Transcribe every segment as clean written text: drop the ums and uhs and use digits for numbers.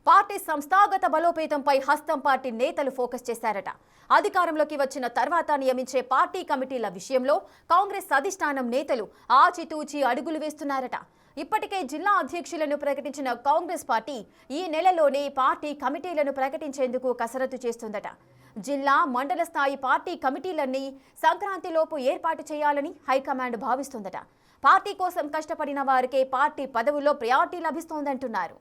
Party సంస్థాగత బలోపేతంపై హస్తం party నేతలు ఫోకస్ చేశారట. అధికారంలోకి వచ్చిన తర్వాత నియమించే పార్టీ కమిటీల విషయంలో కాంగ్రెస్ అధిష్టానం నేతలు ఆచితూచి అడుగులు వేస్తున్నారట. ఇప్పటికే జిల్లా అధ్యక్షులను ప్రకటించిన కాంగ్రెస్ పార్టీ ఈ నెలలోనే పార్టీ కమిటీలను ప్రకటించేందుకు కసరత్తు చేస్తుందట. జిల్లా మండల స్థాయి పార్టీ కమిటీలన్నీ సంక్రాంతిలోపు ఏర్పాటు చేయాలని హైకమాండ్ భావిస్తుందట. పార్టీ కోసం కష్టపడిన వారికే పార్టీ పదవుల్లో ప్రయారిటీ లభిస్తోందంటున్నారు.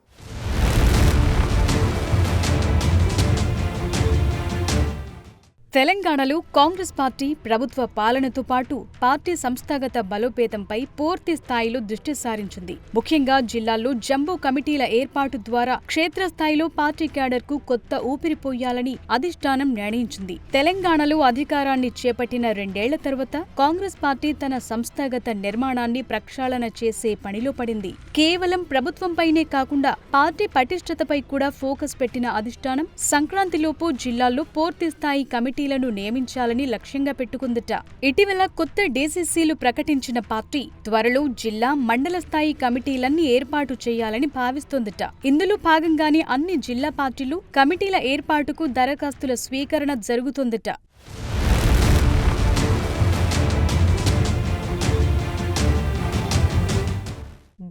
తెలంగాణలో కాంగ్రెస్ పార్టీ ప్రభుత్వ పాలనతో పాటు పార్టీ సంస్థాగత బలోపేతంపై పూర్తి స్థాయిలో దృష్టి సారించింది. ముఖ్యంగా జిల్లాల్లో జంబో కమిటీల ఏర్పాటు ద్వారా క్షేత్రస్థాయిలో పార్టీ క్యాడర్కు కొత్త ఊపిరి పోయాలని అధిష్టానం నిర్ణయించింది. తెలంగాణలో అధికారాన్ని చేపట్టిన 2 ఏళ్ల తర్వాత కాంగ్రెస్ పార్టీ తన సంస్థాగత నిర్మాణాన్ని ప్రక్షాళన చేసే పనిలో పడింది. కేవలం ప్రభుత్వంపైనే కాకుండా పార్టీ పటిష్టతపై కూడా ఫోకస్ పెట్టిన అధిష్టానం సంక్రాంతిలోపు జిల్లాల్లో పూర్తి స్థాయి కమిటీలను నియమించాలని లక్ష్యంగా పెట్టుకుందట. ఇటీవల కొత్త డీసీసీలు ప్రకటించిన పార్టీ త్వరలో జిల్లా మండల స్థాయి కమిటీలన్నీ ఏర్పాటు చేయాలని భావిస్తోందట. ఇందులో భాగంగానే అన్ని జిల్లా పార్టీలు కమిటీల ఏర్పాటుకు దరఖాస్తుల స్వీకరణ జరుగుతోందట.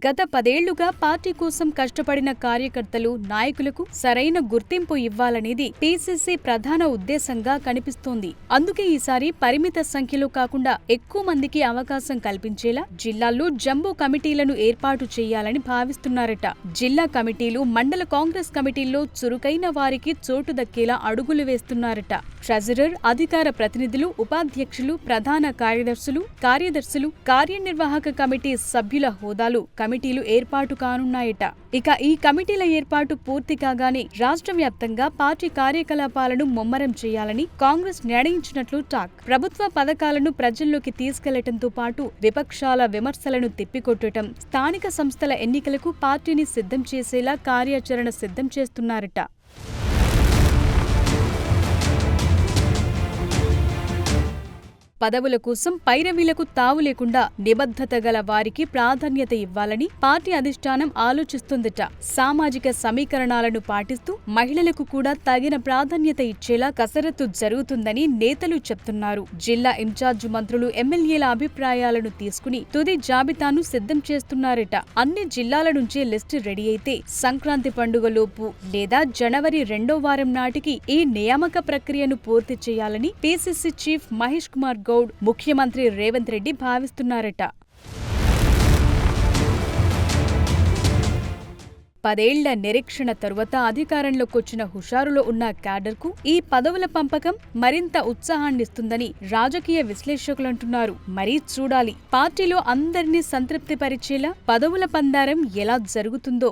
గత 10 ఏళ్లుగా పార్టీ కోసం కష్టపడిన కార్యకర్తలు, నాయకులకు సరైన గుర్తింపు ఇవ్వాలనేది పీసీసీ ప్రధాన ఉద్దేశంగా కనిపిస్తోంది. అందుకే ఈసారి పరిమిత సంఖ్యలో కాకుండా ఎక్కువ మందికి అవకాశం కల్పించేలా జిల్లాల్లో జంబో కమిటీలను ఏర్పాటు చేయాలని భావిస్తున్నారట. జిల్లా కమిటీలు, మండల కాంగ్రెస్ కమిటీల్లో చురుకైన వారికి చోటు దక్కేలా అడుగులు వేస్తున్నారట. ట్రెజరర్, అధికార ప్రతినిధులు, ఉపాధ్యక్షులు, ప్రధాన కార్యదర్శులు, కార్యనిర్వాహక కమిటీ సభ్యుల హోదాలు కమిటీలు ఏర్పాటు కానున్నాయట. ఇక ఈ కమిటీల ఏర్పాటు పూర్తి కాగానే రాష్ట్ర వ్యాప్తంగా పార్టీ కార్యకలాపాలను ముమ్మరం చేయాలని కాంగ్రెస్ నిర్ణయించినట్లు టాక్. ప్రభుత్వ పథకాలను ప్రజల్లోకి తీసుకెళ్లటంతో పాటు విపక్షాల విమర్శలను తిప్పికొట్టడం, స్థానిక సంస్థల ఎన్నికలకు పార్టీని సిద్ధం చేసేలా కార్యాచరణ సిద్ధం చేస్తున్నారట. పదవుల కోసం పైరవీలకు తావు లేకుండా నిబద్ధత గల వారికి ప్రాధాన్యత ఇవ్వాలని పార్టీ అధిష్టానం ఆలోచిస్తుందట. సామాజిక సమీకరణాలను పాటిస్తూ మహిళలకు కూడా తగిన ప్రాధాన్యత ఇచ్చేలా కసరత్తు జరుగుతుందని నేతలు చెప్తున్నారు. జిల్లా ఇన్ఛార్జి మంత్రులు, ఎమ్మెల్యేల అభిప్రాయాలను తీసుకుని తుది జాబితాను సిద్ధం చేస్తున్నారట. అన్ని జిల్లాల నుంచే లిస్టు రెడీ అయితే సంక్రాంతి పండుగలోపు లేదా జనవరి 2వ వారం నాటికి ఈ నియామక ప్రక్రియను పూర్తి చేయాలని పీసీసీ చీఫ్ మహేష్ కుమార్ గౌడ్, ముఖ్యమంత్రి రేవంత్ రెడ్డి భావిస్తున్నారట. 10 ఏళ్ల నిరీక్షణ తరువాత అధికారంలోకొచ్చిన హుషారులో ఉన్న క్యాడర్కు ఈ పదవుల పంపకం మరింత ఉత్సాహాన్నిస్తుందని రాజకీయ విశ్లేషకులంటున్నారు. మరీ చూడాలి, పార్టీలో అందరినీ సంతృప్తిపరిచేలా పదవుల పందారం ఎలా జరుగుతుందో.